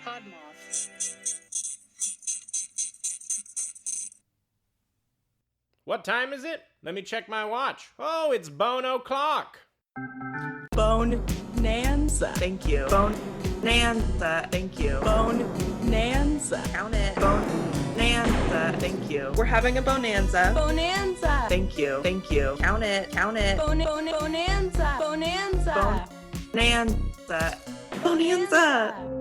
pod moth. What time is it? Let me check my watch. Oh, it's Bone o'clock. Bone-anza. Thank you. Bone-anza. Thank you. Bone-anza. Count it. Bone-anza. Thank you. We're having a bonanza. Bone-anza. Thank you. Thank you. Count it. Count it. Bonanza. Bonanza. Bonanza. Bonanza.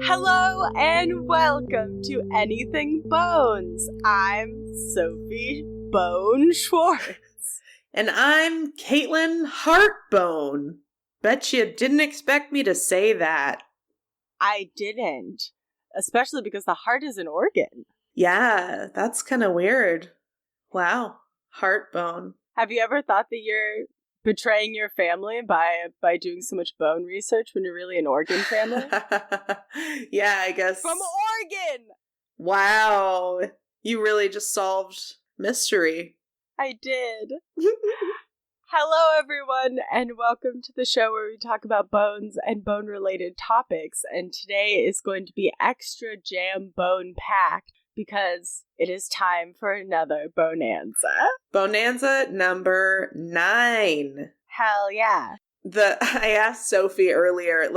Hello and welcome to Anything Bones. I'm Sophie Bone Schwartz. And I'm Katelyn Heartbone. Bet you didn't expect me to say that. I didn't, especially because the heart is an organ. Yeah, that's kind of weird. Wow. Heartbone. Have you ever thought that you're betraying your family by doing so much bone research when you're really an organ family? Yeah, I guess. From Oregon! Wow. You really just solved mystery. I did. Hello, everyone, and welcome to the show where we talk about bones and bone-related topics. And today is going to be extra jam bone-packed because it is time for another bonanza. Bonanza number 9. Hell yeah. I asked Sophie earlier,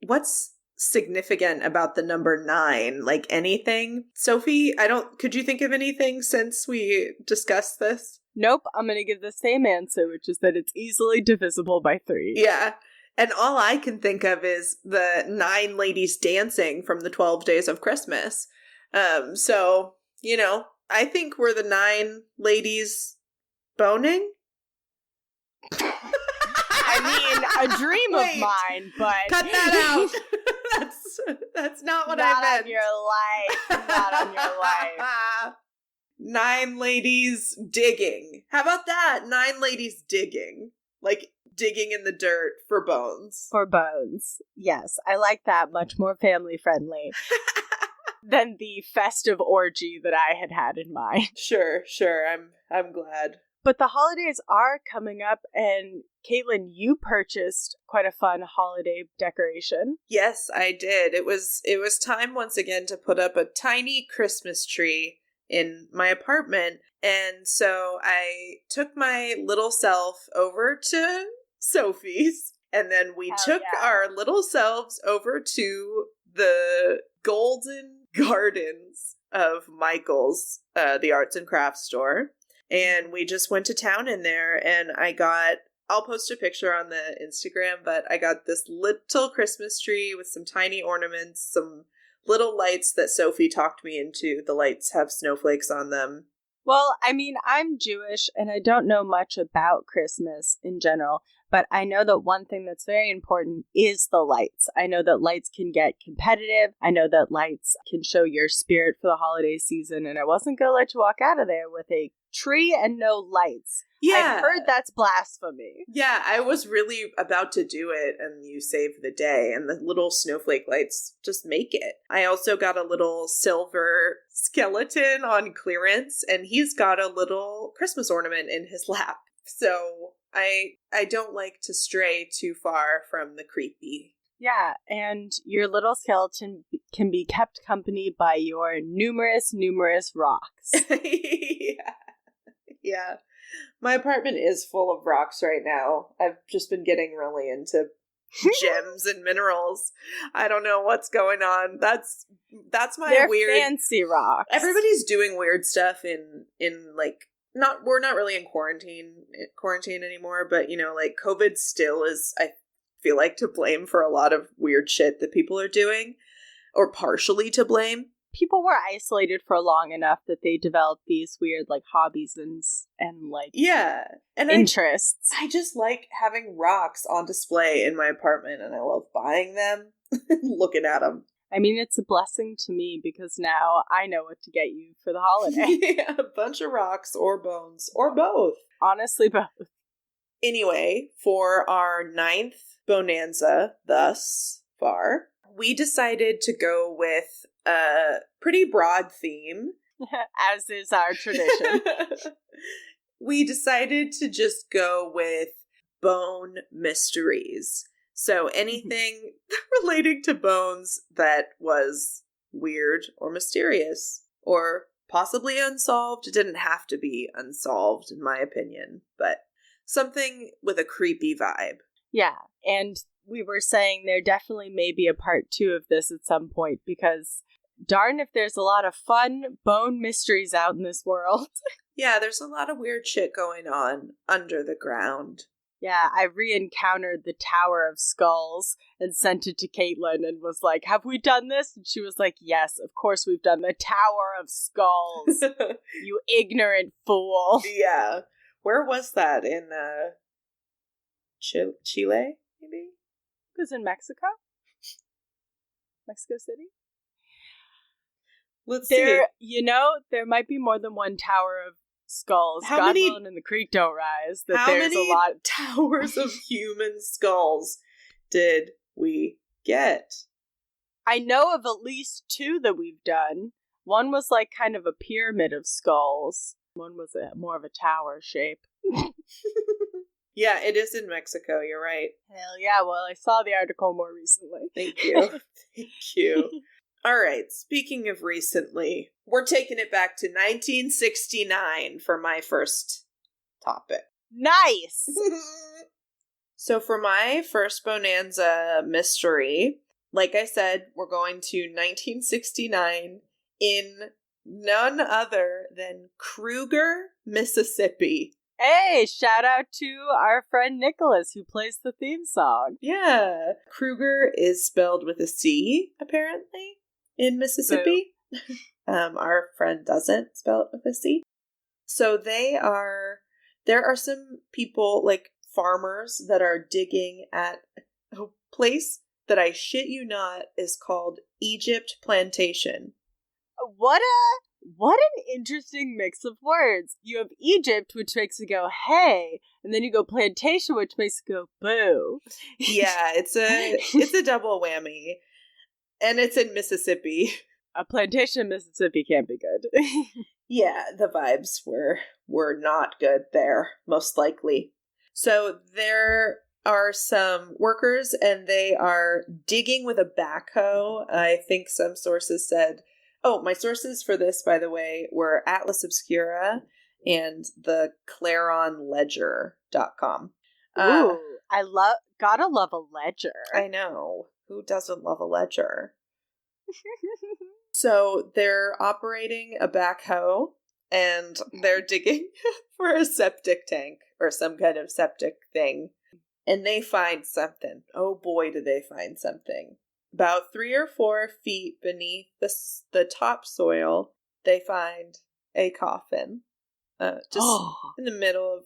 what's significant about the number 9? Like anything? Sophie, could you think of anything since we discussed this? Nope, I'm going to give the same answer, which is that it's easily divisible by 3. Yeah. And all I can think of is the 9 ladies dancing from the 12 Days of Christmas. So, I think we're the 9 ladies boning. I mean, a dream of mine, but... Cut that out. That's not what I meant. Not on your life. Not on your life. 9 ladies digging. How about that? 9 ladies digging. Like, digging in the dirt for bones. For bones. Yes, I like that. Much more family-friendly than the festive orgy that I had in mind. Sure. I'm glad. But the holidays are coming up, and Katelyn, you purchased quite a fun holiday decoration. Yes, I did. It was time once again to put up a tiny Christmas tree in my apartment. And so I took my little self over to Sophie's, and then we took our little selves over to the Golden Gardens of Michael's, the arts and crafts store. And we just went to town in there, and I'll post a picture on the Instagram, but I got this little Christmas tree with some tiny ornaments, some little lights that Sophie talked me into. The lights have snowflakes on them. Well, I mean, I'm Jewish, and I don't know much about Christmas in general, but I know that one thing that's very important is the lights. I know that lights can get competitive. I know that lights can show your spirit for the holiday season, and I wasn't going to let you walk out of there with a tree and no lights. Yeah. I've heard that's blasphemy. Yeah, I was really about to do it, and you saved the day, and the little snowflake lights just make it. I also got a little silver skeleton on clearance, and he's got a little Christmas ornament in his lap. So I don't like to stray too far from the creepy. Yeah, and your little skeleton can be kept company by your numerous rocks. Yeah. My apartment is full of rocks right now. I've just been getting really into gems and minerals. I don't know what's going on. That's my They're weird fancy rocks. Everybody's doing weird stuff in we're not really in quarantine anymore, but COVID still is, I feel like, to blame for a lot of weird shit that people are doing, or partially to blame. People were isolated for long enough that they developed these weird hobbies and interests. I just like having rocks on display in my apartment, and I love buying them, looking at them. I mean, it's a blessing to me because now I know what to get you for the holiday. Yeah, a bunch of rocks or bones or both. Honestly, both. Anyway, for our 9th bonanza thus far, we decided to go with a pretty broad theme. As is our tradition. We decided to just go with bone mysteries. So anything relating to bones that was weird or mysterious or possibly unsolved. It didn't have to be unsolved, in my opinion, but something with a creepy vibe. Yeah, and we were saying there definitely may be a part 2 of this at some point, because darn if there's a lot of fun bone mysteries out in this world. Yeah, there's a lot of weird shit going on under the ground. Yeah, I re-encountered the Tower of Skulls and sent it to Katelyn and was like, have we done this? And she was like, yes, of course we've done the Tower of Skulls. You ignorant fool. Yeah. Where was that? In Chile, maybe? It was in Mexico? Mexico City? Let's see. You know, there might be more than one Tower of Skulls. How God many- willing and the creek don't rise. That How there's many a lot. towers of human skulls did we get? I know of at least 2 that we've done. One was like kind of a pyramid of skulls. One was more of a tower shape. Yeah, it is in Mexico, you're right. Hell yeah, well, I saw the article more recently. Thank you. Thank you. All right, speaking of recently, we're taking it back to 1969 for my first topic. Nice! So for my first Bone-anza mystery, like I said, we're going to 1969 in none other than Kruger, Mississippi. Hey, shout out to our friend Nicholas who plays the theme song. Yeah. Kruger is spelled with a C, apparently, in Mississippi. Our friend doesn't spell it with a C. So there are some people, like farmers, that are digging at a place that I shit you not is called Egypt Plantation. What an interesting mix of words. You have Egypt, which makes it go, hey, and then you go plantation, which makes it go, boo. Yeah, it's a double whammy. And it's in Mississippi. A plantation in Mississippi can't be good. Yeah, the vibes were not good there, most likely. So there are some workers, and they are digging with a backhoe. I think some sources said... Oh, my sources for this, by the way, were Atlas Obscura and the ClaronLedger.com. Ooh, gotta love a ledger. I know. Who doesn't love a ledger? So they're operating a backhoe, and they're digging for a septic tank or some kind of septic thing. And they find something. Oh boy, do they find something. About 3 or 4 feet beneath the topsoil, they find a coffin. Just in the middle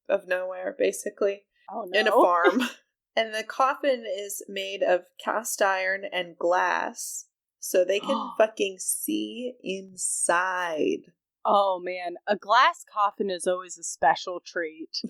of nowhere, basically. Oh, no. In a farm. And the coffin is made of cast iron and glass, so they can fucking see inside. Oh, man. A glass coffin is always a special treat.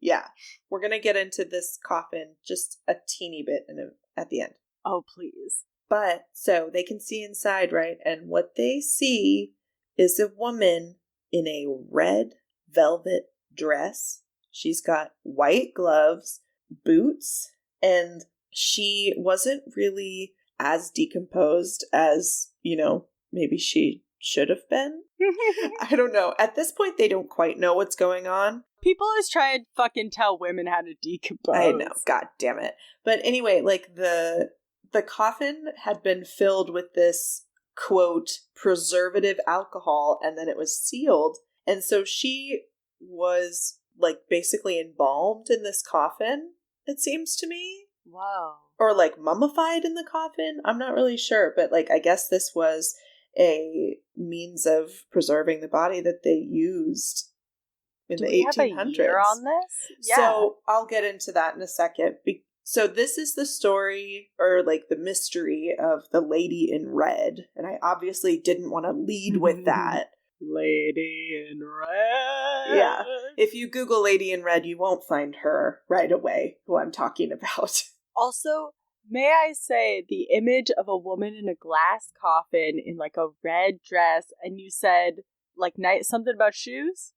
Yeah. We're going to get into this coffin just a teeny bit at the end. Oh, please. But, so, they can see inside, right? And what they see is a woman in a red velvet dress. She's got white gloves, boots, and she wasn't really as decomposed as, maybe she should have been. I don't know. At this point, they don't quite know what's going on. People always try to fucking tell women how to decompose. I know. God damn it. But anyway, like the coffin had been filled with this, quote, preservative alcohol, and then it was sealed. And so she was, like, basically embalmed in this coffin, it seems to me. Whoa. Or, like, mummified in the coffin. I'm not really sure, but, like, I guess this was a means of preserving the body that they used in the 1800s. Do we have a year on this? Yeah. So I'll get into that in a second. So this is the story, or like the mystery of the lady in red. And I obviously didn't want to lead with that. Lady in red. Yeah. If you Google Lady in Red, you won't find her right away, who I'm talking about. Also, may I say the image of a woman in a glass coffin in like a red dress, and you said like something about shoes?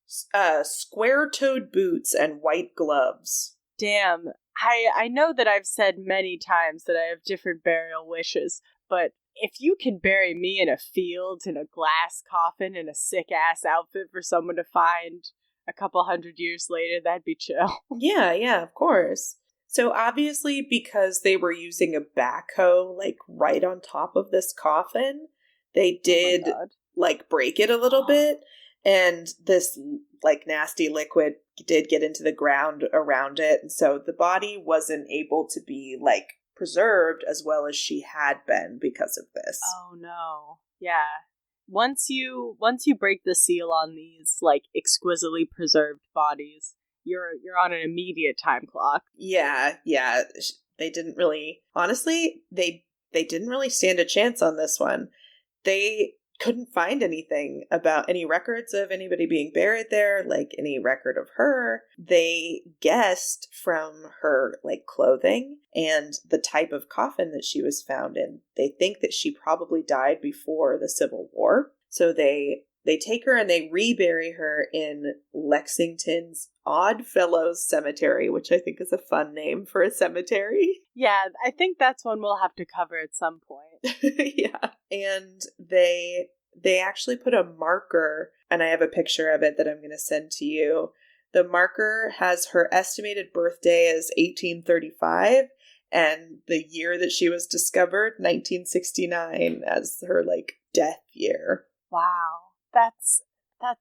Square-toed boots and white gloves. Damn. I know that I've said many times that I have different burial wishes, but if you can bury me in a field, in a glass coffin, in a sick-ass outfit for someone to find a couple 100 years later, that'd be chill. Yeah, of course. So obviously, because they were using a backhoe, like, right on top of this coffin, they did, like, break it a little bit, and this, like, nasty liquid did get into the ground around it, and so the body wasn't able to be, like, preserved as well as she had been because of this. Oh, no. Yeah. Once you break the seal on these, like, exquisitely preserved bodies, you're on an immediate time clock. Yeah. They didn't really, honestly, they didn't really stand a chance on this one. They couldn't find anything about any records of anybody being buried there, like any record of her. They guessed from her, like, clothing and the type of coffin that she was found in. They think that she probably died before the Civil War. So they take her and they rebury her in Lexington's Oddfellows Cemetery, which I think is a fun name for a cemetery. Yeah, I think that's one we'll have to cover at some point. Yeah. And they actually put a marker, and I have a picture of it that I'm going to send to you. The marker has her estimated birthday as 1835 and the year that she was discovered, 1969, as her, like, death year. Wow. That's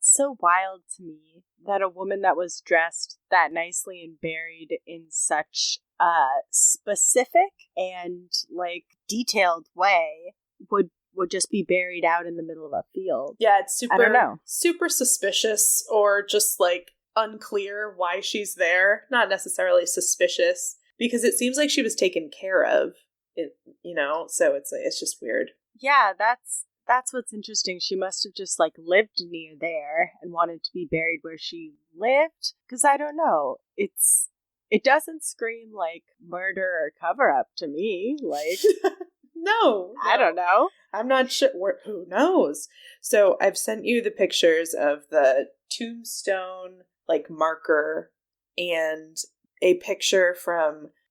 so wild to me that a woman that was dressed that nicely and buried in such a specific and, like, detailed way would just be buried out in the middle of a field. Yeah, it's I don't know. super suspicious, or just, like, unclear why she's there. Not necessarily suspicious, because it seems like she was taken care of, so it's just weird. Yeah, that's what's interesting. She must have just, like, lived near there and wanted to be buried where she lived. Because I don't know. It doesn't scream like murder or cover up to me. Like, no, I don't know. I'm not sure. Who knows? So I've sent you the pictures of the tombstone, like, marker, and a picture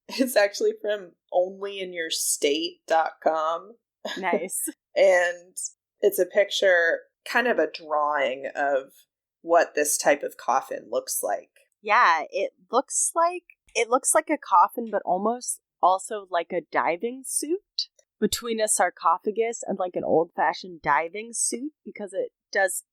it's actually from onlyinyourstate.com. Nice. And it's a picture, kind of a drawing of what this type of coffin looks like. Yeah, it looks like a coffin, but almost also like a diving suit between a sarcophagus and, like, an old-fashioned diving suit, because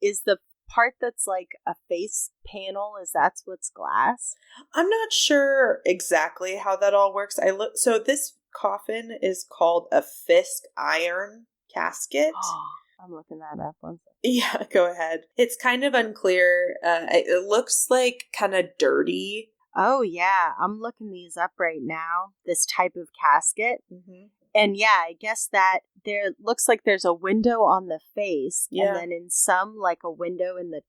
is the part that's like a face panel, that's what's glass? I'm not sure exactly how that all works. So this coffin is called a Fisk iron casket. Oh, I'm looking that up. One second. Yeah, go ahead. It's kind of unclear. It looks like kind of dirty. Oh, yeah. I'm looking these up right now. This type of casket. Mm-hmm. And yeah, I guess that there looks like there's a window on the face. Yeah. And then in some, like, a window in the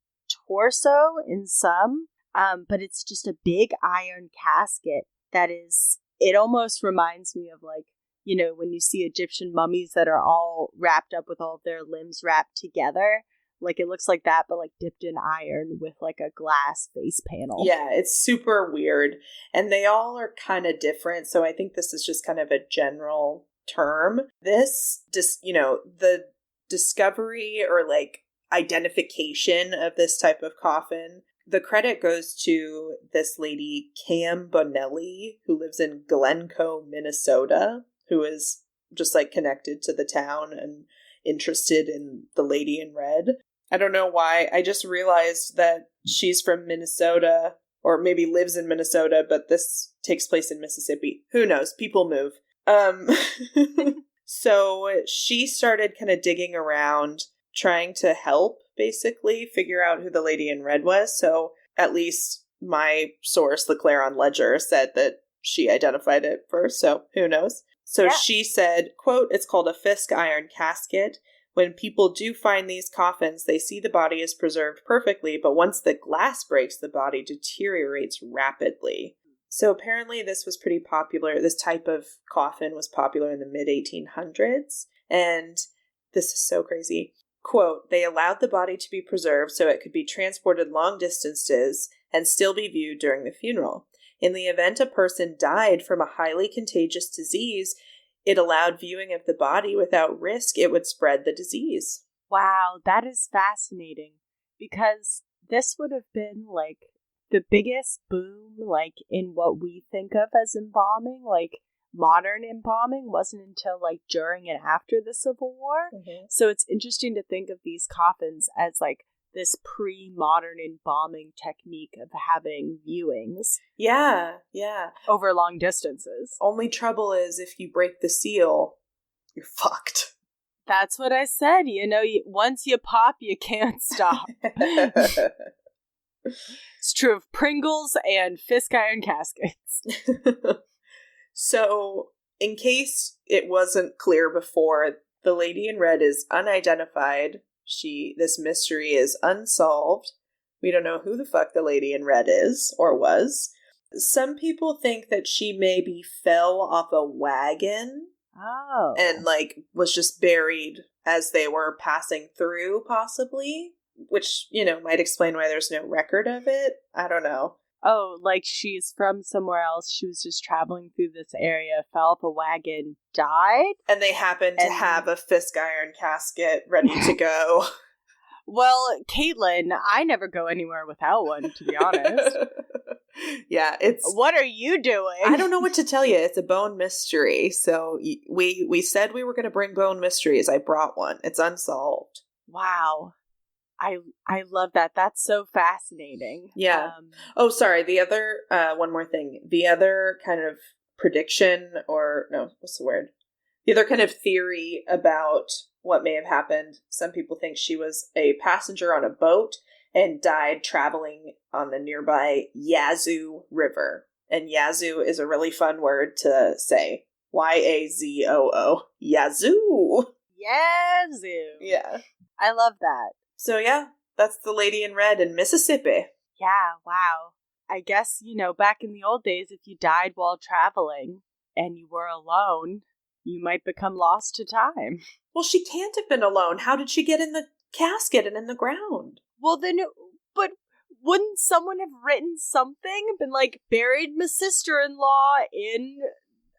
torso in some. But it's just a big iron casket that is, it almost reminds me of, like, when you see Egyptian mummies that are all wrapped up with all of their limbs wrapped together. Like, it looks like that, but, like, dipped in iron with, like, a glass face panel. Yeah, it's super weird. And they all are kind of different. So I think this is just kind of a general term. This, the discovery or, like, identification of this type of coffin, the credit goes to this lady, Cam Bonelli, who lives in Glencoe, Minnesota, who is just, like, connected to the town and interested in the lady in red. I don't know why. I just realized that she's from Minnesota, or maybe lives in Minnesota, but this takes place in Mississippi. Who knows? People move. So she started kind of digging around, trying to help, basically, figure out who the lady in red was. So at least my source, the Clarion Ledger, said that she identified it first. So who knows? So She said, quote, "It's called a Fisk iron casket. When people do find these coffins, they see the body is preserved perfectly, but once the glass breaks, the body deteriorates rapidly." So apparently this was pretty popular. This type of coffin was popular in the mid-1800s. And this is so crazy. Quote, "They allowed the body to be preserved so it could be transported long distances and still be viewed during the funeral. In the event a person died from a highly contagious disease, it allowed viewing of the body without risk it would spread the disease. Wow, that is fascinating. Because this would have been, like, the biggest boom, like, in what we think of as embalming. Like, modern embalming wasn't until, like, during and after the Civil War. Mm-hmm. So it's interesting to think of these coffins as, like, this pre-modern embalming technique of having viewings. Yeah. Over long distances. Only trouble is if you break the seal, you're fucked. That's what I said. You know, once you pop, you can't stop. It's true of Pringles and Fisk iron caskets. So, in case it wasn't clear before, the lady in red is unidentified. This mystery is unsolved. We don't know who the fuck the lady in red is or was. Some people think that she maybe fell off a wagon. Oh. And, like, was just buried as they were passing through, possibly. Which, you know, might explain why there's no record of it. I don't know. Oh, like she's from somewhere else. She was just traveling through this area, fell off a wagon, died? And they happened to have a Fisk iron casket ready to go. Well, Katelyn, I never go anywhere without one, to be honest. Yeah, it's... What are you doing? I don't know what to tell you. It's a bone mystery. So we said we were going to bring bone mysteries. I brought one. It's unsolved. Wow. I love that. That's so fascinating. Yeah. Oh, sorry. The other, one more thing. The other kind of prediction what's the word? The other kind of theory about what may have happened. Some people think she was a passenger on a boat and died traveling on the nearby Yazoo River. And Yazoo is a really fun word to say. Yazoo. Yazoo. Yazoo. Yeah. I love that. So yeah, that's the lady in red in Mississippi. Yeah, wow. I guess, you know, back in the old days, if you died while traveling and you were alone, you might become lost to time. Well, she can't have been alone. How did she get in the casket and in the ground? Well, then, but wouldn't someone have written something? Been like, buried my sister-in-law in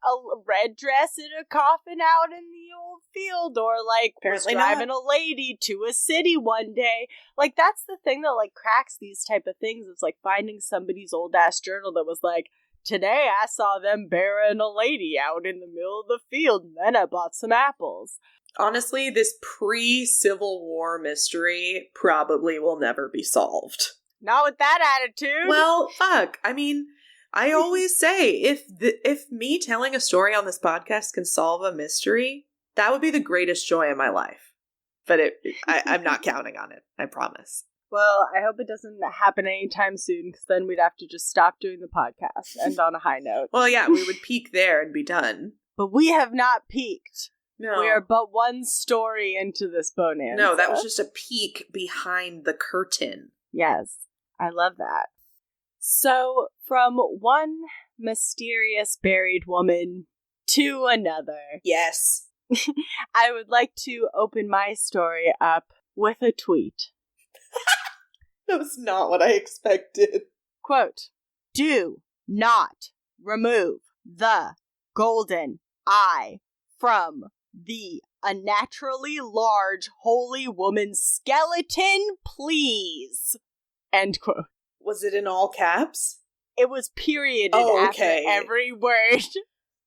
a red dress in a coffin out in the old field, or like Apparently was driving a lady to a city one day. Like, that's the thing that like cracks these type of things. It's like finding somebody's old ass journal that was like, today I saw them burying a lady out in the middle of the field, and then I bought some apples. Honestly, this pre-Civil War mystery probably will never be solved. Not with that attitude. Well, fuck. I mean, I always say, if me telling a story on this podcast can solve a mystery, that would be the greatest joy in my life. But I'm not counting on it. I promise. Well, I hope it doesn't happen anytime soon, because then we'd have to just stop doing the podcast, end on a high note. Well, yeah, we would peak there and be done. But we have not peaked. No. We are but one story into this Bone-anza. No, that was just a peek behind the curtain. Yes, I love that. So, from one mysterious buried woman to another. Yes. I would like to open my story up with a tweet. That was not what I expected. Quote, "Do not remove the golden eye from the unnaturally large holy woman's skeleton, please." End quote. Was it in all caps? It was perioded after every word.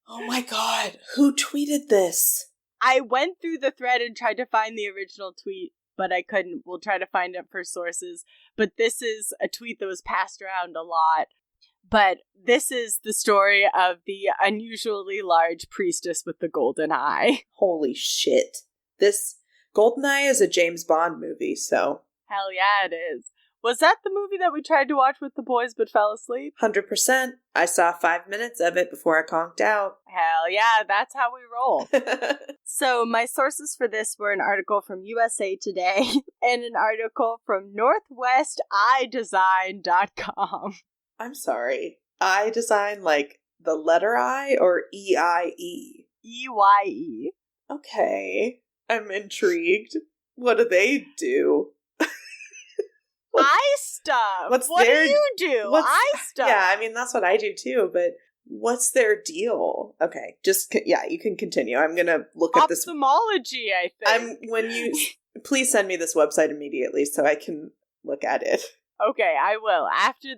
Oh my god, who tweeted this? I went through the thread and tried to find the original tweet, but I couldn't. We'll try to find it for sources. But this is a tweet that was passed around a lot. But this is the story of the unusually large priestess with the golden eye. Holy shit. This Goldeneye is a James Bond movie, so... Hell yeah, it is. Was that the movie that we tried to watch with the boys but fell asleep? 100%. I saw 5 minutes of it before I conked out. Hell yeah, that's how we roll. So my sources for this were an article from USA Today and an article from NorthwestEyeDesign.com. I'm sorry. I design like the letter I or E-I-E? E-Y-E. Okay. I'm intrigued. What do they do? eye stuff. What's what their- do you do? what's- Eye stuff. Yeah, I mean, that's what I do too, but what's their deal? Okay, you can continue. I'm gonna look at this. Ophthalmology, I think. Please send me this website immediately so I can look at it. Okay, I will. After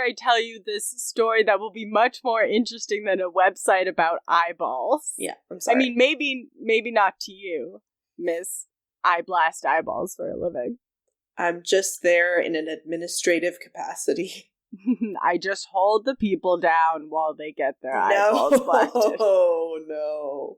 I tell you this story that will be much more interesting than a website about eyeballs. Yeah, I'm sorry. I mean, maybe not to you, Miss I blast eyeballs for a living. I'm just there in an administrative capacity. I just hold the people down while they get their eyeballs blasted. No.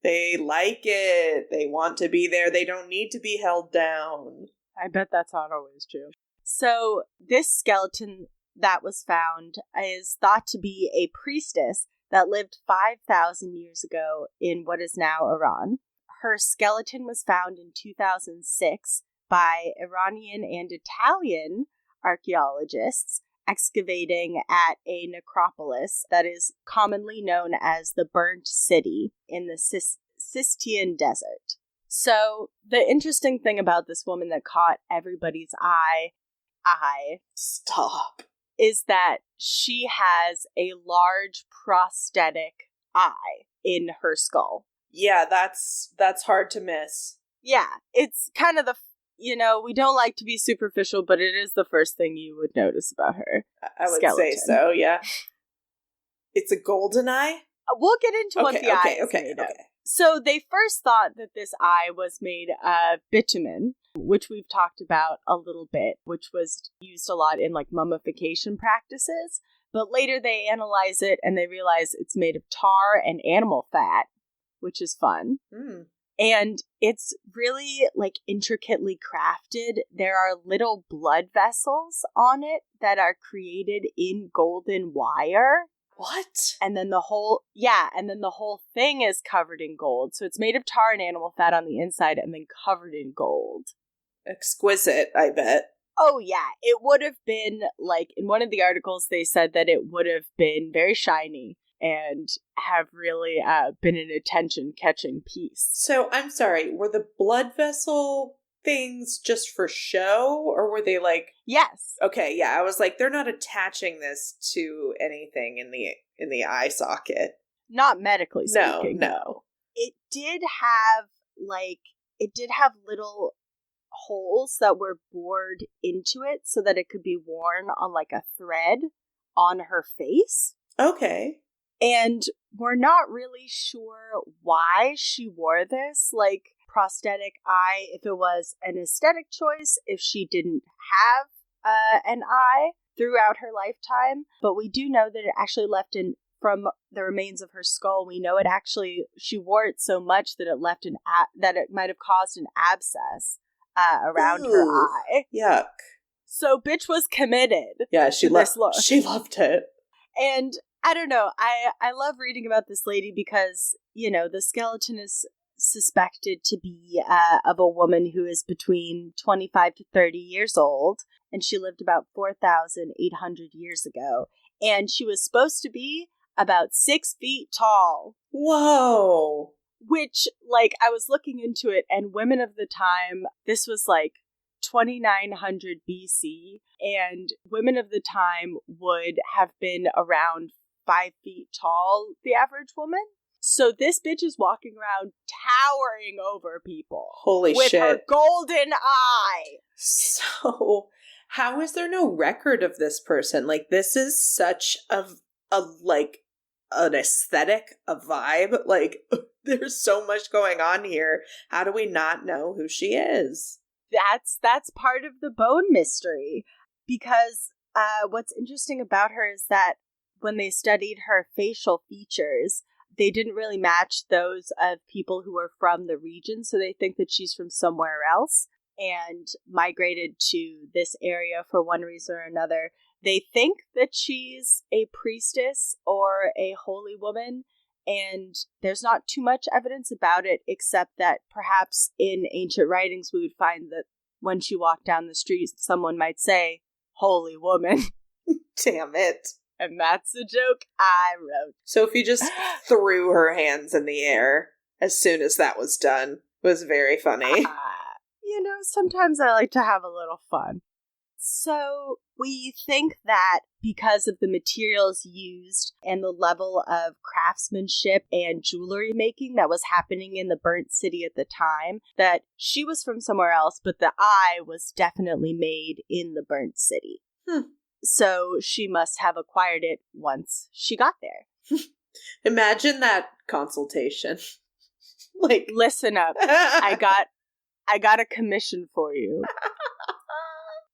They like it. They want to be there. They don't need to be held down. I bet that's not always true. So, this skeleton that was found is thought to be a priestess that lived 5,000 years ago in what is now Iran. Her skeleton was found in 2006 by Iranian and Italian archaeologists excavating at a necropolis that is commonly known as the Burnt City in the Sistine Desert. So, the interesting thing about this woman that caught everybody's eye Stop. is that she has a large prosthetic eye in her skull. Yeah, that's hard to miss. Yeah, it's kind of we don't like to be superficial, but it is the first thing you would notice about her. I would skeleton. say so, yeah. It's a golden eye? We'll get into what the eye is made of. So they first thought that this eye was made of bitumen, which we've talked about a little bit, which was used a lot in like mummification practices. But later they analyze it and they realize it's made of tar and animal fat, which is fun. Mm. And it's really like intricately crafted. There are little blood vessels on it that are created in golden wire. What? And then the whole thing is covered in gold. So it's made of tar and animal fat on the inside and then covered in gold. Exquisite, I bet. Oh yeah, it would have been like in one of the articles they said that it would have been very shiny and have really been an attention-catching piece. So, I'm sorry, were the blood vessel things just for show, or were they like... Yes. Okay, yeah, I was like, they're not attaching this to anything in the eye socket. Not medically speaking. No. It did have little holes that were bored into it so that it could be worn on like a thread on her face. Okay. And we're not really sure why she wore this, like, prosthetic eye, if it was an aesthetic choice, if she didn't have an eye throughout her lifetime. But we do know that it actually left from the remains of her skull, we know she wore it so much that it left that it might have caused an abscess around her eye. Yuck. So bitch was committed. Yeah, she loved it. And I don't know. I love reading about this lady because, the skeleton is suspected to be of a woman who is between 25 to 30 years old, and she lived about 4,800 years ago. And she was supposed to be about 6 feet tall. Whoa. Which, like, I was looking into it, and women of the time, this was like 2900 BC, and women of the time would have been around 5 feet tall, the average woman. So this bitch is walking around towering over people. Holy with shit. With her golden eye. So, how is there no record of this person? Like, this is such an aesthetic, a vibe. Like, there's so much going on here. How do we not know who she is? That's part of the bone mystery. Because what's interesting about her is that when they studied her facial features, they didn't really match those of people who were from the region, so they think that she's from somewhere else and migrated to this area for one reason or another. They think that she's a priestess or a holy woman, and there's not too much evidence about it, except that perhaps in ancient writings we would find that when she walked down the street, someone might say, "Holy woman." Damn it. And that's the joke I wrote. Sophie just threw her hands in the air as soon as that was done. It was very funny. Sometimes I like to have a little fun. So we think that because of the materials used and the level of craftsmanship and jewelry making that was happening in the burnt city at the time, that she was from somewhere else, but the eye was definitely made in the burnt city. So she must have acquired it once she got there. Imagine that consultation. Like, listen up. I got a commission for you.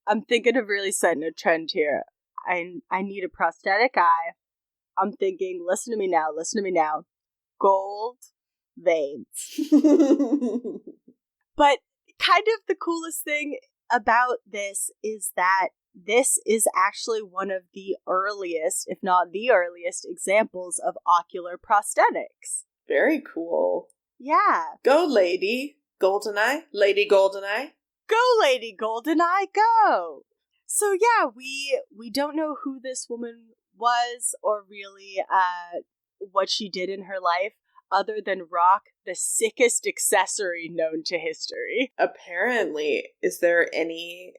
I'm thinking of really setting a trend here. I need a prosthetic eye. I'm thinking, listen to me now. Gold veins. But kind of the coolest thing about this is that this is actually one of the earliest, if not the earliest, examples of ocular prosthetics. Very cool. Yeah. Go, Lady Goldeneye. Lady Goldeneye. Go, Lady Goldeneye, go! So yeah, we don't know who this woman was or really what she did in her life, other than rock the sickest accessory known to history. Apparently. Is there any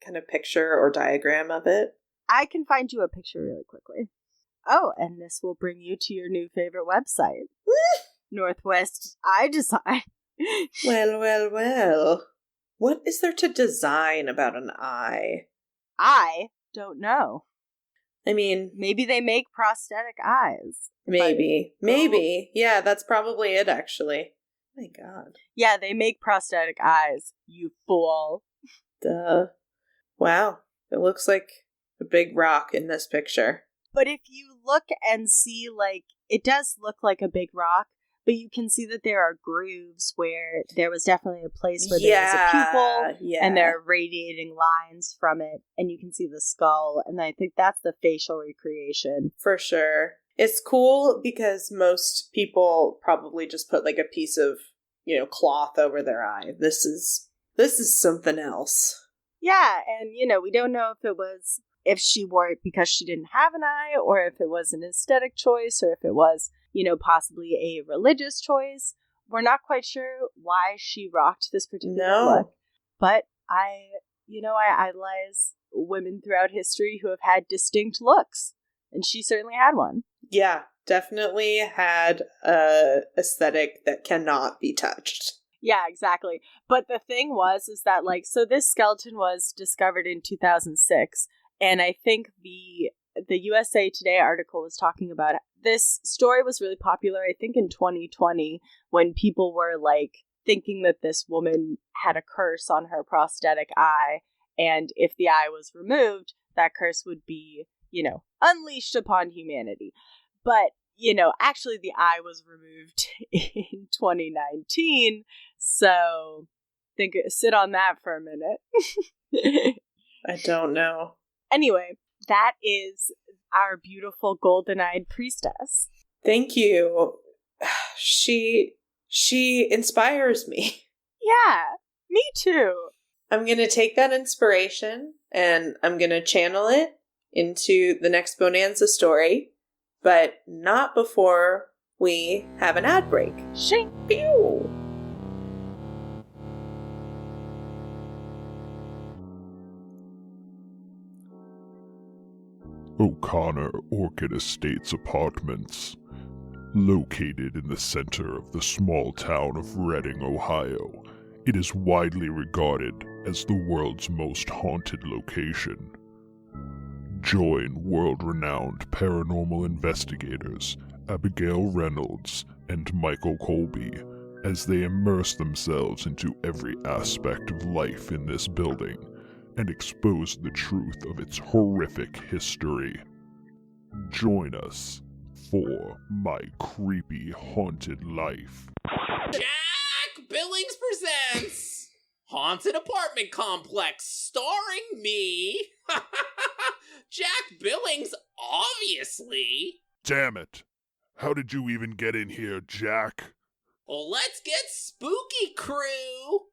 kind of picture or diagram of it? I can find you a picture really quickly. Oh, and this will bring you to your new favorite website. Northwest Eye Design. Well. What is there to design about an eye? I don't know. I mean, maybe they make prosthetic eyes. Maybe. Yeah, that's probably it, actually. Oh my God. Yeah, they make prosthetic eyes, you fool. Duh. Wow. It looks like a big rock in this picture. But if you look and see, like, it does look like a big rock, but you can see that there are grooves where there was definitely a place where there was a pupil, and there are radiating lines from it, and you can see the skull, and I think that's the facial recreation. For sure. It's cool because most people probably just put like a piece of, cloth over their eye. This is something else. Yeah, and we don't know if she wore it because she didn't have an eye, or if it was an aesthetic choice, or if it was, possibly a religious choice. We're not quite sure why she rocked this particular look. But I idolize women throughout history who have had distinct looks, and she certainly had one. Yeah, definitely had a aesthetic that cannot be touched. Yeah, exactly. But the thing is that, so this skeleton was discovered in 2006, and I think the USA Today article was talking about it. This story was really popular, I think, in 2020, when people were, thinking that this woman had a curse on her prosthetic eye, and if the eye was removed, that curse would be, unleashed upon humanity. But, actually the eye was removed in 2019, so sit on that for a minute. I don't know. Anyway, that is our beautiful golden-eyed priestess. Thank you. She inspires me. Yeah, me too. I'm going to take that inspiration and I'm going to channel it into the next Bone-anza story, but not before we have an ad break. Shing. Pew! O'Connor Orchid Estates Apartments. Located in the center of the small town of Reading, Ohio, it is widely regarded as the world's most haunted location. Join world-renowned paranormal investigators Abigail Reynolds and Michael Colby as they immerse themselves into every aspect of life in this building and expose the truth of its horrific history. Join us for My Creepy Haunted Life. Jack Billings presents Haunted Apartment Complex, starring me, Jack Billings, obviously. Damn it! How did you even get in here, Jack? Well, let's get spooky, crew.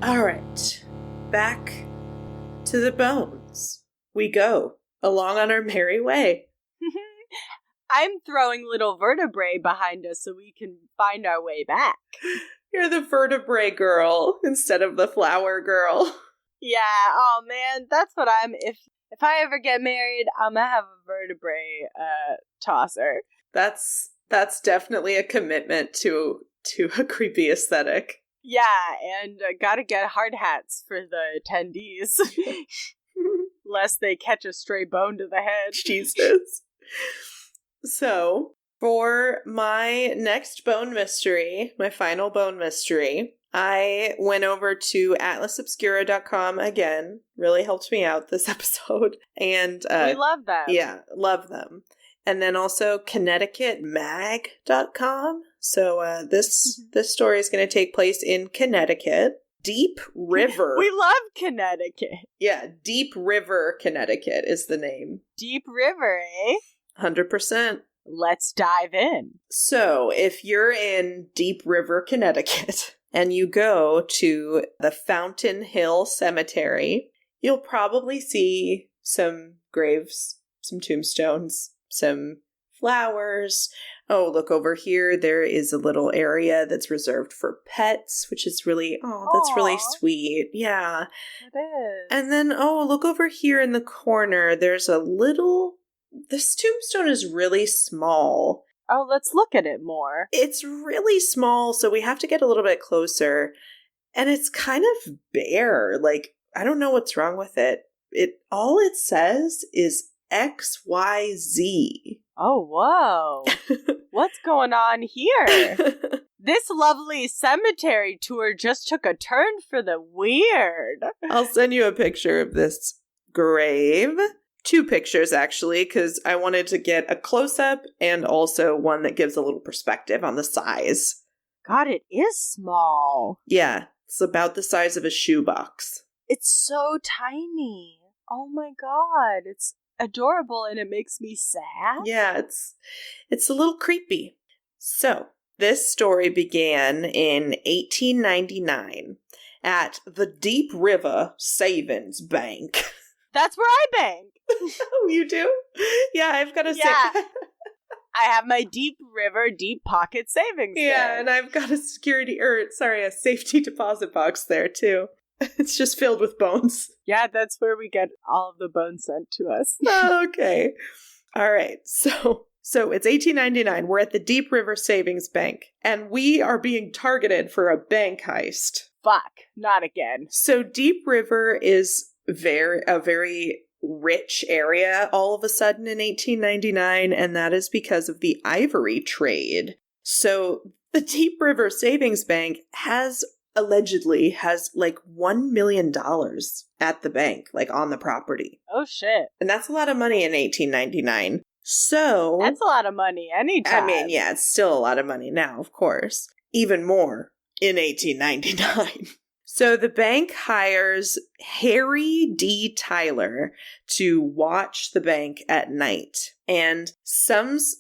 All right, back to the bones we go. along on our merry way. I'm throwing little vertebrae behind us so we can find our way back. You're the vertebrae girl instead of the flower girl. Yeah, oh man, that's what I'm. If I ever get married, I'm gonna have a vertebrae tosser. That's definitely a commitment to a creepy aesthetic. Yeah, and gotta get hard hats for the attendees, lest they catch a stray bone to the head. Jesus. So, for my next bone mystery, my final bone mystery, I went over to atlasobscura.com again. Really helped me out this episode. And we love them. Yeah, love them. And then also ConnecticutMag.com. So this story is going to take place in Connecticut. Deep River. We love Connecticut. Yeah, Deep River, Connecticut is the name. Deep River, eh? 100%. Let's dive in. So, if you're in Deep River, Connecticut, and you go to the Fountain Hill Cemetery, you'll probably see some graves, some tombstones, some flowers. Oh, look over here. There is a little area that's reserved for pets, which is really, that's really sweet. Yeah. It is. And then, look over here in the corner. There's this tombstone is really small. Oh, let's look at it more. It's really small, so we have to get a little bit closer. And it's kind of bare. Like, I don't know what's wrong with it. All it says is XYZ. Oh, whoa. What's going on here? This lovely cemetery tour just took a turn for the weird. I'll send you a picture of this grave. 2 pictures, actually, because I wanted to get a close-up and also one that gives a little perspective on the size. God, it is small. Yeah, it's about the size of a shoebox. It's so tiny. Oh my god, it's adorable and it makes me sad. Yeah, it's a little creepy. So, this story began in 1899 at the Deep River Savings Bank. That's where I bank. Oh, you do? Yeah, I've got a I have my Deep River Deep Pocket Savings Yeah, there. and I've got a a safety deposit box there too. It's just filled with bones. Yeah, that's where we get all of the bones sent to us. Okay. All right. So it's 1899. We're at the Deep River Savings Bank, and we are being targeted for a bank heist. Fuck, not again. So Deep River is a very rich area all of a sudden in 1899, and that is because of the ivory trade. So the Deep River Savings Bank allegedly has like $1 million at the bank, like on the property. Oh shit. And that's a lot of money in 1899. So that's a lot of money anytime. I mean, yeah, it's still a lot of money now, of course. Even more in 1899. So the bank hires Harry D. Tyler to watch the bank at night. And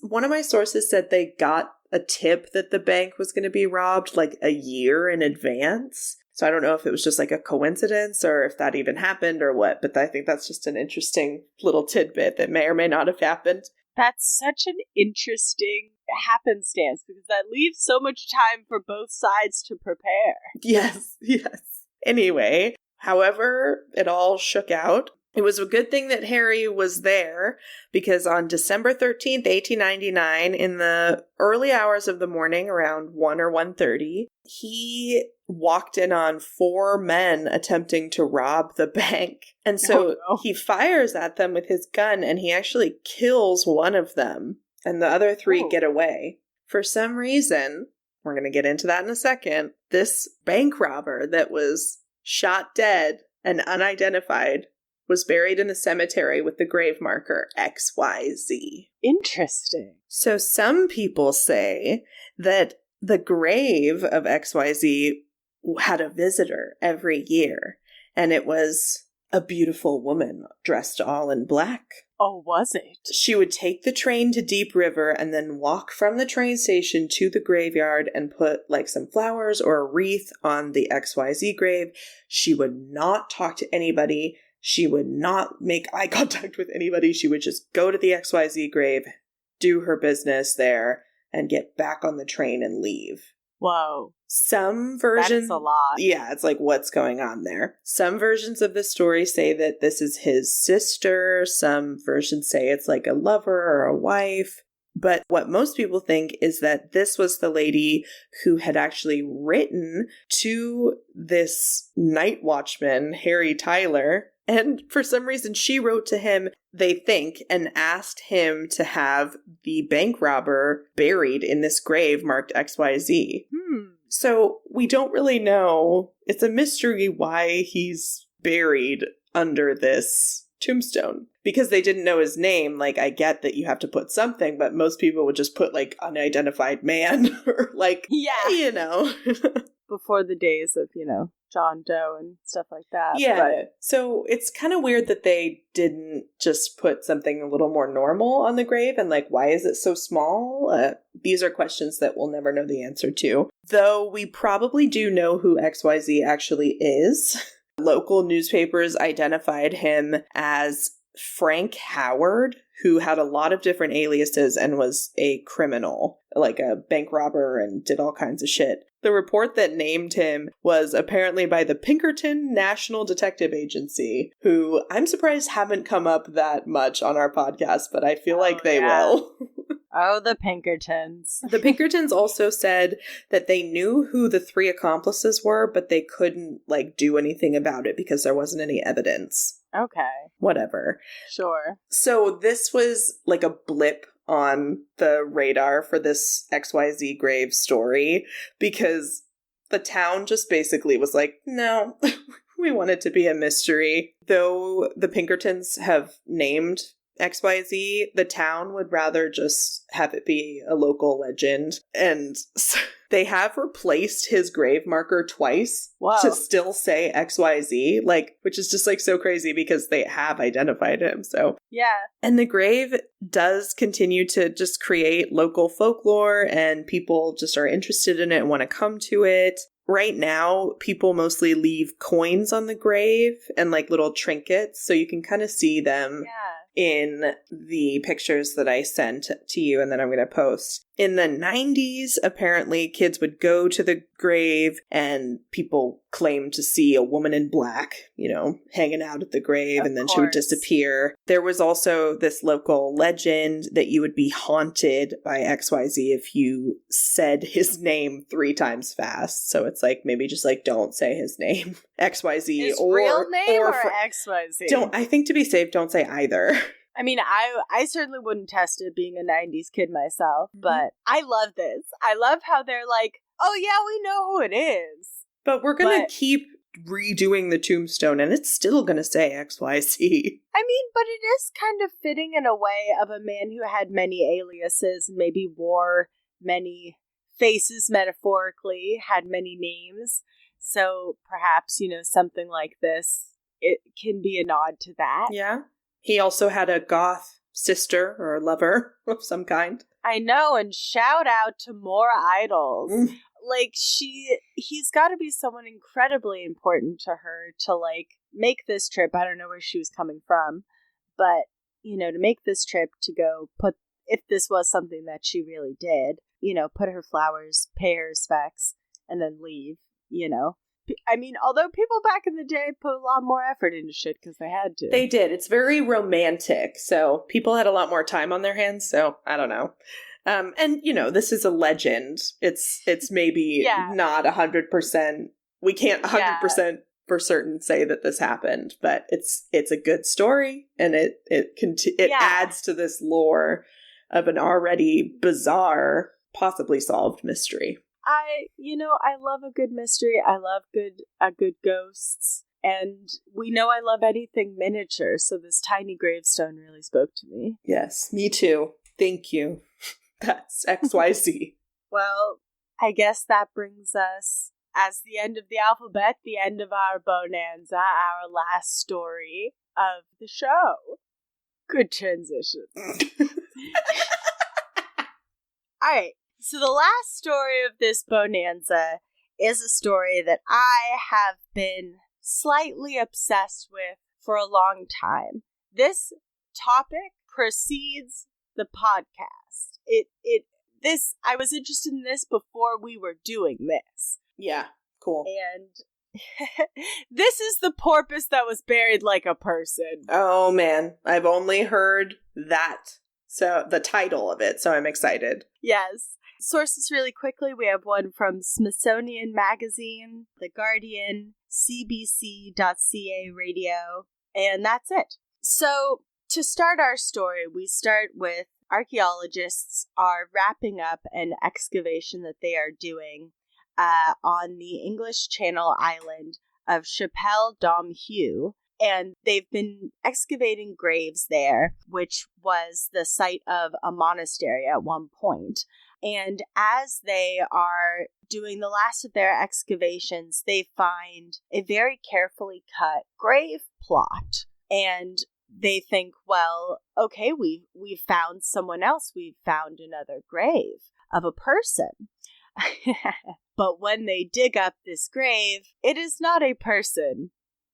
one of my sources said they got a tip that the bank was going to be robbed like a year in advance. So I don't know if it was just like a coincidence or if that even happened or what, but I think that's just an interesting little tidbit that may or may not have happened. That's such an interesting happenstance because that leaves so much time for both sides to prepare. Yes. Anyway, however it all shook out, it was a good thing that Harry was there because on December 13th, 1899, in the early hours of the morning, around 1 or 1:30, he walked in on 4 men attempting to rob the bank. And so he fires at them with his gun and he actually kills one of them and the other 3 get away. For some reason, we're going to get into that in a second, this bank robber that was shot dead and unidentified was buried in the cemetery with the grave marker XYZ. Interesting. So some people say that the grave of XYZ had a visitor every year, and it was a beautiful woman dressed all in black. Oh, was it? She would take the train to Deep River and then walk from the train station to the graveyard and put like some flowers or a wreath on the XYZ grave. She would not talk to anybody She would not make eye contact with anybody. She would just go to the XYZ grave, do her business there, and get back on the train and leave. Whoa. Some versions... That is a lot. Yeah, it's like, what's going on there? Some versions of the story say that this is his sister. Some versions say it's like a lover or a wife. But what most people think is that this was the lady who had actually written to this night watchman, Harry Tyler. And for some reason, she wrote to him, they think, and asked him to have the bank robber buried in this grave marked XYZ. So we don't really know. It's a mystery why he's buried under this tombstone. Because they didn't know his name, like, I get that you have to put something, but most people would just put, like, unidentified man, or, like, yeah, you know. Before the days of, you know, John Doe and stuff like that. Yeah, but... so it's kind of weird that they didn't just put something a little more normal on the grave, and, like, why is it so small? These are questions that we'll never know the answer to. Though we probably do know who XYZ actually is. Local newspapers identified him as Frank Howard, who had a lot of different aliases and was a criminal, like a bank robber, and did all kinds of shit. The report that named him was apparently by the Pinkerton National Detective Agency, who I'm surprised haven't come up that much on our podcast, but I feel like they will. Oh, the Pinkertons. The Pinkertons also said that they knew who the 3 accomplices were, but they couldn't, like, do anything about it because there wasn't any evidence. Okay. Whatever. Sure. So this was like a blip on the radar for this XYZ grave story, because the town just basically was like, no, we want it to be a mystery. Though the Pinkertons have named XYZ, the town would rather just have it be a local legend. And so they have replaced his grave marker twice to still say XYZ, like, which is just like so crazy because they have identified him. So yeah. And the grave does continue to just create local folklore, and people just are interested in it and want to come to it. Right now, people mostly leave coins on the grave and like little trinkets, so you can kind of see them in the pictures that I sent to you and that I'm going to post. In the 90s, apparently, kids would go to the grave and people claimed to see a woman in black, you know, hanging out at the grave, and then she would disappear. There was also this local legend that you would be haunted by XYZ if you said his name 3 times fast. So it's like, maybe just like, don't say his name, XYZ. His real name or XYZ? I think to be safe, don't say either. I mean, I certainly wouldn't test it being a 90s kid myself, but I love this. I love how they're like, oh yeah, we know who it is. But we're going to keep redoing the tombstone, and it's still going to say XYZ. I mean, but it is kind of fitting in a way of a man who had many aliases and maybe wore many faces metaphorically, had many names. So perhaps, you know, something like this, it can be a nod to that. Yeah. He also had a goth sister or lover of some kind. I know, and shout out to more idols. Like, he's got to be someone incredibly important to her to, like, make this trip. I don't know where she was coming from, but, you know, to make this trip to go put, if this was something that she really did, you know, put her flowers, pay her respects, and then leave, you know. I mean, although people back in the day put a lot more effort into shit because they had to. They did. It's very romantic. So people had a lot more time on their hands. So I don't know. And, you know, this is a legend. It's maybe not 100%. We can't 100% for certain say that this happened, but it's a good story, and it adds to this lore of an already bizarre, possibly solved mystery. I love a good mystery. I love good ghosts. And we know I love anything miniature, so this tiny gravestone really spoke to me. Yes, me too. Thank you. That's XYZ. Well, I guess that brings us, as the end of the alphabet, the end of our Bone-anza, our last story of the show. Good transition. All right. So the last story of this Bone-anza is a story that I have been slightly obsessed with for a long time. This topic precedes the podcast. I was interested in this before we were doing this. Yeah, cool. And this is the porpoise that was buried like a person. Oh man, I've only heard that. So the title of it, so I'm excited. Yes. Sources really quickly. We have one from Smithsonian Magazine, The Guardian, CBC.ca Radio, and that's it. So to start our story, we start with archaeologists are wrapping up an excavation that they are doing on the English Channel island of Chapelle-Domhue, and they've been excavating graves there, which was the site of a monastery at one point. And as they are doing the last of their excavations, they find a very carefully cut grave plot. And they think, well, okay, we've found someone else. We've found another grave of a person. But when they dig up this grave, it is not a person.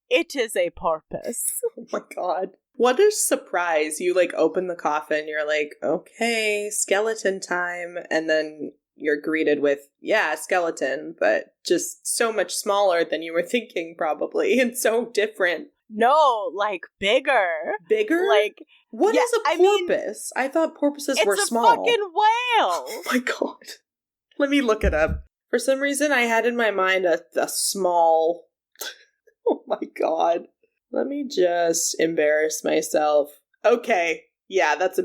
It is a porpoise. Oh my god. What a surprise. You open the coffin, you're like, okay, skeleton time. And then you're greeted with, yeah, skeleton, but just so much smaller than you were thinking probably, and so different. No, bigger. Bigger? What is a porpoise? I thought porpoises were small. It's a fucking whale. Oh my god. Let me look it up. For some reason, I had in my mind a small... Oh my god. Let me just embarrass myself. Okay. Yeah, that's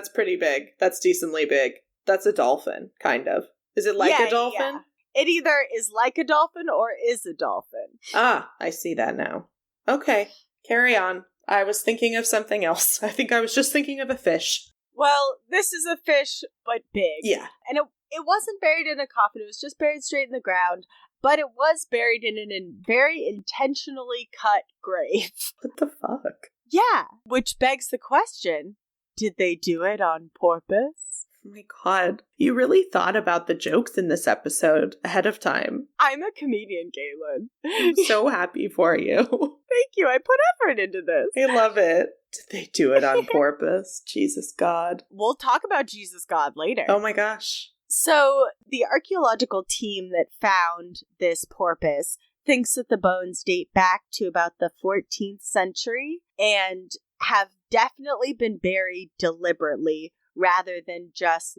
pretty big. That's decently big. That's a dolphin, kind of. Is it like a dolphin? Yeah. It either is like a dolphin or is a dolphin. Ah, I see that now. Okay, carry on. I was thinking of something else. I think I was just thinking of a fish. Well, this is a fish, but big. Yeah. And it wasn't buried in a coffin. It was just buried straight in the ground. But it was buried in a very intentionally cut grave. What the fuck? Yeah, which begs the question, did they do it on purpose? Oh my god. You really thought about the jokes in this episode ahead of time. I'm a comedian, Katelyn. I'm so happy for you. Thank you. I put effort into this. I love it. Did they do it on purpose? Jesus God. We'll talk about Jesus God later. Oh my gosh. So, the archaeological team that found this porpoise thinks that the bones date back to about the 14th century and have definitely been buried deliberately rather than just,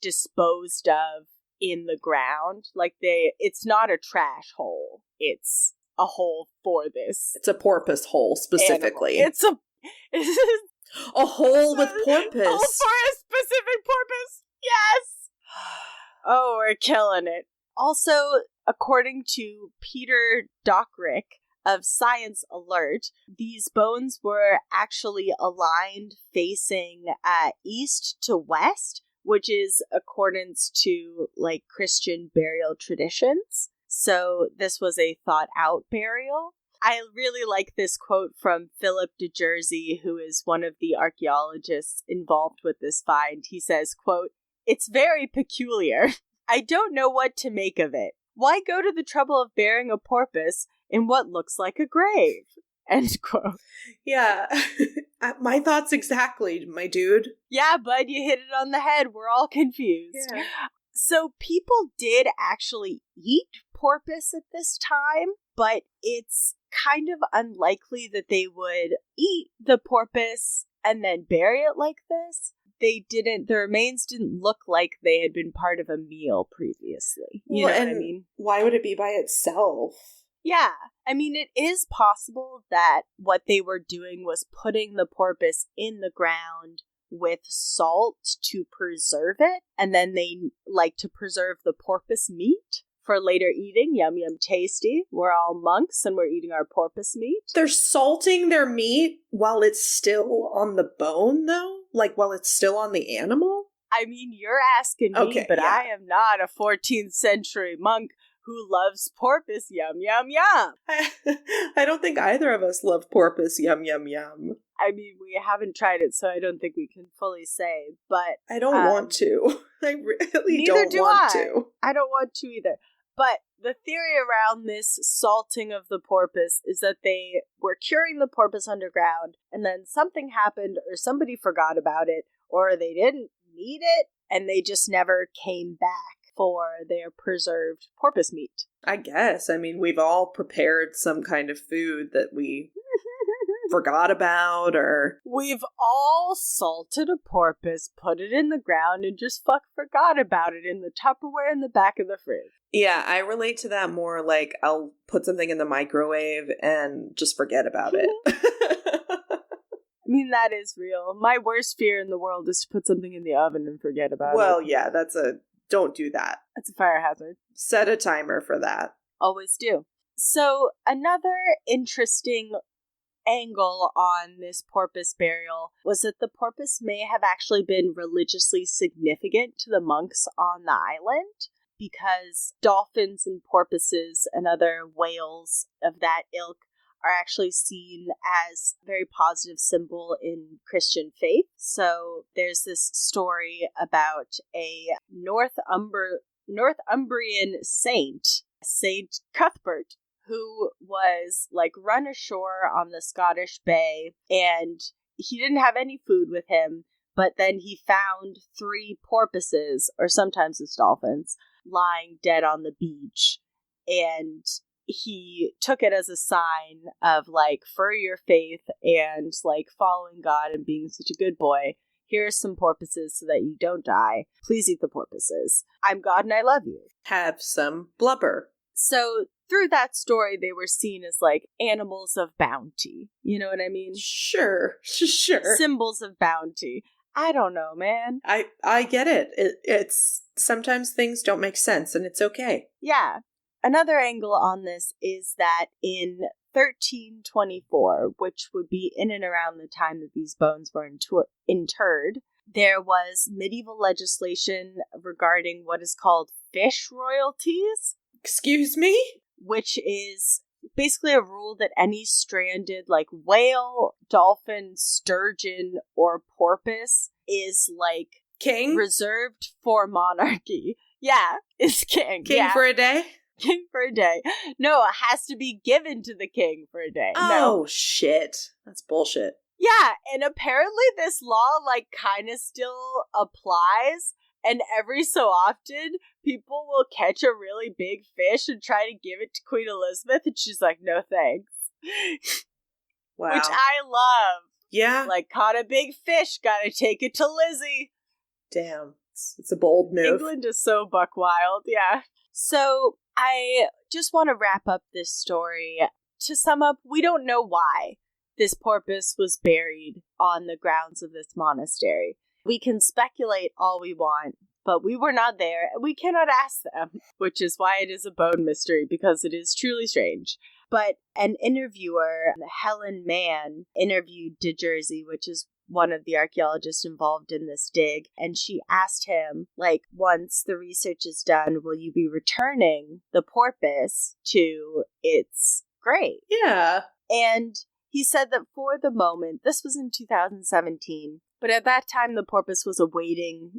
disposed of in the ground. It's not a trash hole. It's a hole for this. It's a porpoise hole, specifically. Animal. It's a hole with porpoise. A hole for a specific porpoise. Yes! Oh, we're killing it. Also, according to Peter Dockrick of Science Alert, these bones were actually aligned facing east to west, which is accordance to Christian burial traditions. So this was a thought out burial. I really like this quote from Philip de Jersey, who is one of the archaeologists involved with this find. He says, quote, "It's very peculiar. I don't know what to make of it. Why go to the trouble of burying a porpoise in what looks like a grave?" End quote. Yeah. My thoughts exactly, my dude. Yeah, bud, you hit it on the head. We're all confused. Yeah. So people did actually eat porpoise at this time, but it's kind of unlikely that they would eat the porpoise and then bury it like this. The remains didn't look like they had been part of a meal previously. You know what I mean? Why would it be by itself? Yeah. I mean, it is possible that what they were doing was putting the porpoise in the ground with salt to preserve it, and then they like to preserve the porpoise meat for later eating. Yum, yum, tasty. We're all monks and we're eating our porpoise meat. They're salting their meat while it's still on the bone, though? While it's still on the animal? I mean, you're asking me, but yeah. I am not a 14th century monk who loves porpoise. Yum, yum, yum. I don't think either of us love porpoise. Yum, yum, yum. I mean, we haven't tried it, so I don't think we can fully say, but... I don't want to. I really don't want to. I don't want to either. But the theory around this salting of the porpoise is that they were curing the porpoise underground, and then something happened, or somebody forgot about it, or they didn't need it, and they just never came back for their preserved porpoise meat. I guess. I mean, we've all prepared some kind of food that we forgot about, or... We've all salted a porpoise, put it in the ground, and just forgot about it in the Tupperware in the back of the fridge. Yeah, I relate to that more like I'll put something in the microwave and just forget about it. I mean, that is real. My worst fear in the world is to put something in the oven and forget about it. Well, yeah, don't do that. That's a fire hazard. Set a timer for that. Always do. So, another interesting angle on this porpoise burial was that the porpoise may have actually been religiously significant to the monks on the island, because dolphins and porpoises and other whales of that ilk are actually seen as a very positive symbol in Christian faith. So there's this story about a Northumbrian saint, Saint Cuthbert, who was run ashore on the Scottish Bay, and he didn't have any food with him, but then he found 3 porpoises, or sometimes it's dolphins, lying dead on the beach, and he took it as a sign of for your faith and following God and being such a good boy. Here's some porpoises so that you don't die. Please eat the porpoises. I'm God and I love you. Have some blubber. So through that story, they were seen as animals of bounty. You know what I mean? Sure. Symbols of bounty. I don't know, man. I get it. It's sometimes things don't make sense, and it's okay. Yeah. Another angle on this is that in 1324, which would be in and around the time that these bones were interred, there was medieval legislation regarding what is called fish royalties. Excuse me? Which is basically a rule that any stranded whale, dolphin, sturgeon, or porpoise is king? Reserved for monarchy. Yeah, it's king. King for a day? King for a day. No, it has to be given to the king for a day. Oh, no. Shit. That's bullshit. Yeah, and apparently this law kind of still applies, and every so often people will catch a really big fish and try to give it to Queen Elizabeth, and she's like, no thanks. Wow. Which I love. Yeah. Caught a big fish, gotta take it to Lizzie. Damn. It's a bold move. England is so buck wild, yeah. So, I just want to wrap up this story. To sum up, we don't know why this porpoise was buried on the grounds of this monastery. We can speculate all we want, but we were not there, and we cannot ask them, which is why it is a bone mystery, because it is truly strange. But an interviewer, Helen Mann, interviewed De Jersey, which is one of the archaeologists involved in this dig, and she asked him, once the research is done, will you be returning the porpoise to its grave? Yeah. And he said that for the moment, this was in 2017, but at that time the porpoise was awaiting,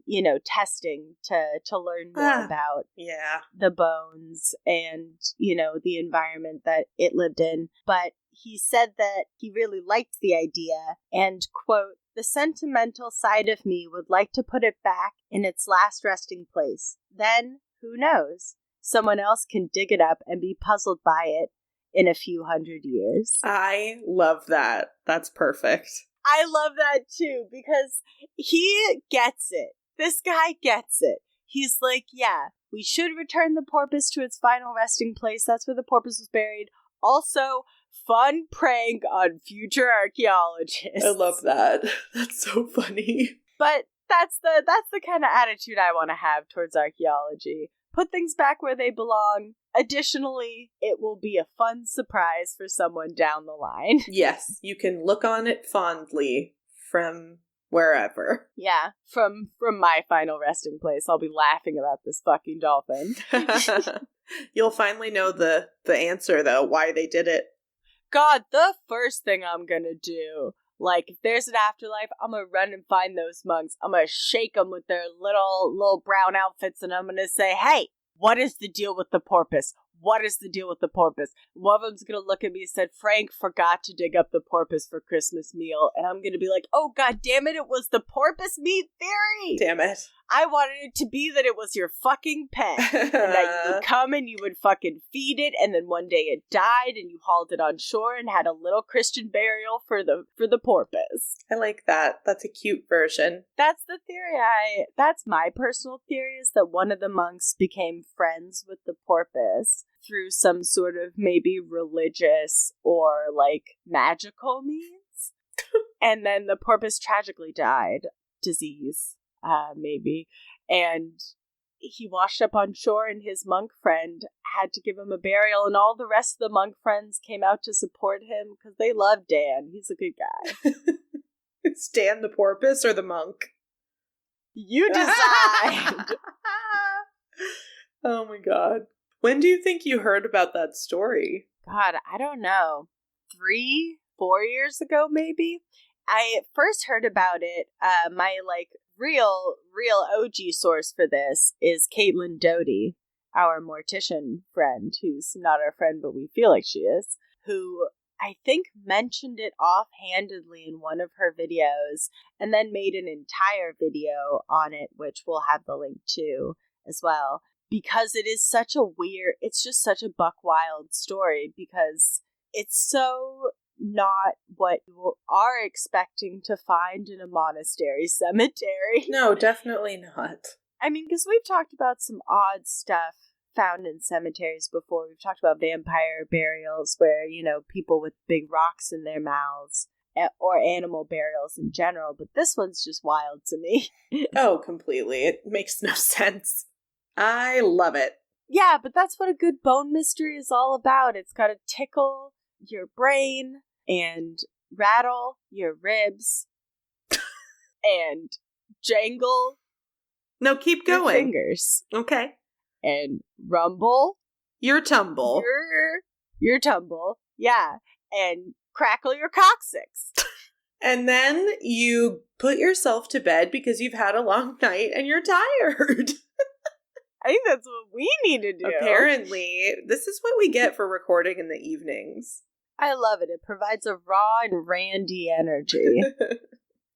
testing to learn more about the bones and, the environment that it lived in. But he said that he really liked the idea and, quote, the sentimental side of me would like to put it back in its last resting place. Then, who knows? Someone else can dig it up and be puzzled by it in a few hundred years. I love that. That's perfect. I love that too, because he gets it. This guy gets it. He's like, yeah, we should return the porpoise to its final resting place. That's where the porpoise was buried. Also, fun prank on future archaeologists. I love that. That's so funny. But that's the kind of attitude I want to have towards archaeology. Put things back where they belong. Additionally, it will be a fun surprise for someone down the line. Yes, you can look on it fondly from wherever. Yeah, from my final resting place. I'll be laughing about this fucking dolphin. You'll finally know the answer, though, why they did it. God, the first thing I'm gonna do, if there's an afterlife, I'm gonna run and find those monks. I'm gonna shake them with their little brown outfits, and I'm gonna say, hey, what is the deal with the porpoise? What is the deal with the porpoise? One of them's going to look at me and said, Frank forgot to dig up the porpoise for Christmas meal. And I'm going to be like, oh, God damn it. It was the porpoise meat theory. Damn it. I wanted it to be that it was your fucking pet. And that you would come and you would fucking feed it. And then one day it died and you hauled it on shore and had a little Christian burial for the porpoise. I like that. That's a cute version. That's the theory. That's my personal theory, is that one of the monks became friends with the porpoise through some sort of maybe religious or like magical means. And then the porpoise tragically died. Disease, maybe. And he washed up on shore and his monk friend had to give him a burial, and all the rest of the monk friends came out to support him because they love Dan. He's a good guy. Is Dan the porpoise or the monk? You decide. Oh my God. When do you think you heard about that story? God, I don't know. 3-4 years ago, maybe? I first heard about it. My real OG source for this is Caitlin Doty, our mortician friend, who's not our friend, but we feel like she is, who I think mentioned it offhandedly in one of her videos, and then made an entire video on it, which we'll have the link to as well. Because it is it's just such a buck wild story, because it's so not what you are expecting to find in a monastery cemetery. No, definitely not. I mean, because we've talked about some odd stuff found in cemeteries before. We've talked about vampire burials where, people with big rocks in their mouths, or animal burials in general, but this one's just wild to me. Oh, completely. It makes no sense. I love it. Yeah, but that's what a good bone mystery is all about. It's got to tickle your brain and rattle your ribs and jangle. No, keep going. Your fingers. Okay. And rumble. Your tumble. Your tumble. Yeah. And crackle your coccyx. And then you put yourself to bed because you've had a long night and you're tired. I think that's what we need to do. Apparently. This is what we get for recording in the evenings. I love it. It provides a raw and randy energy.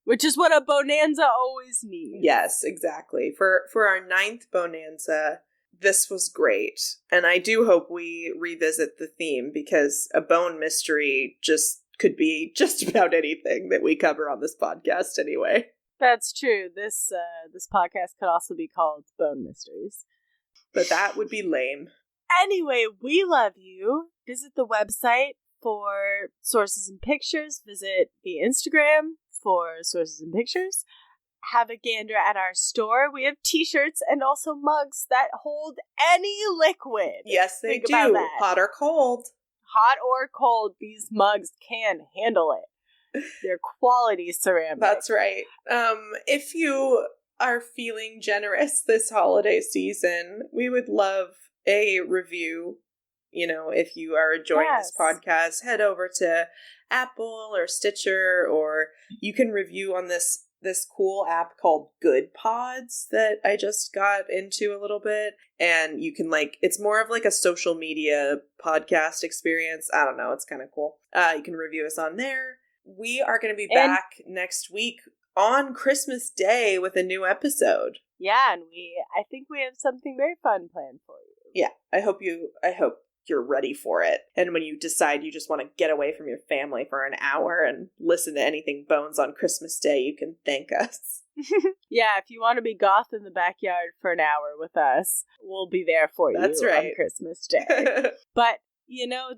Which is what a Bone-anza always needs. Yes, exactly. For our 9th Bone-anza, this was great. And I do hope we revisit the theme, because a bone mystery just could be just about anything that we cover on this podcast anyway. That's true. This podcast could also be called Bone Mysteries. But that would be lame. Anyway, we love you. Visit the website for sources and pictures. Visit the Instagram for sources and pictures. Have a gander at our store. We have t-shirts and also mugs that hold any liquid. Yes, they Think do. about that. Hot or cold. Hot or cold, these mugs can handle it. They're quality ceramic. That's right. If you are feeling generous this holiday season, we would love a review. If you are enjoying this podcast, head over to Apple or Stitcher, or you can review on this cool app called Good Pods that I just got into a little bit. And you can it's more of a social media podcast experience. I don't know. It's kind of cool. You can review us on there. We are going to be back next week on Christmas Day with a new episode. Yeah, and I think we have something very fun planned for you. Yeah, I hope you're ready for it. And when you decide you just want to get away from your family for an hour and listen to anything Bones on Christmas Day, you can thank us. Yeah, if you want to be goth in the backyard for an hour with us, we'll be there for you. That's right. On Christmas Day. But,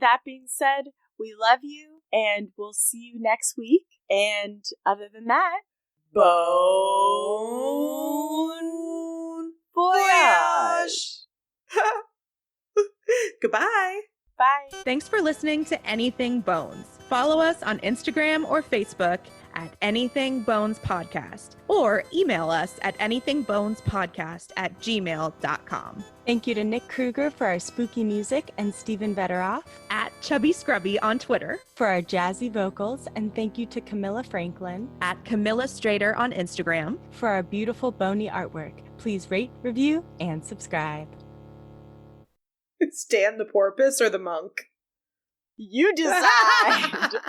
that being said, we love you, and we'll see you next week. And other than that, Bone voyage! Goodbye. Bye. Thanks for listening to Anything Bones. Follow us on Instagram or Facebook at Anything Bones Podcast, or email us at anythingbonespodcast@gmail.com. Thank you to Nick Kruger for our spooky music and Stephen Vetteroff At Chubby Scrubby on Twitter. for our jazzy vocals, and thank you to Camilla Franklin At Camilla Strader on Instagram. for our beautiful bony artwork. Please rate, review, and subscribe. Stan the porpoise or the monk? You decide.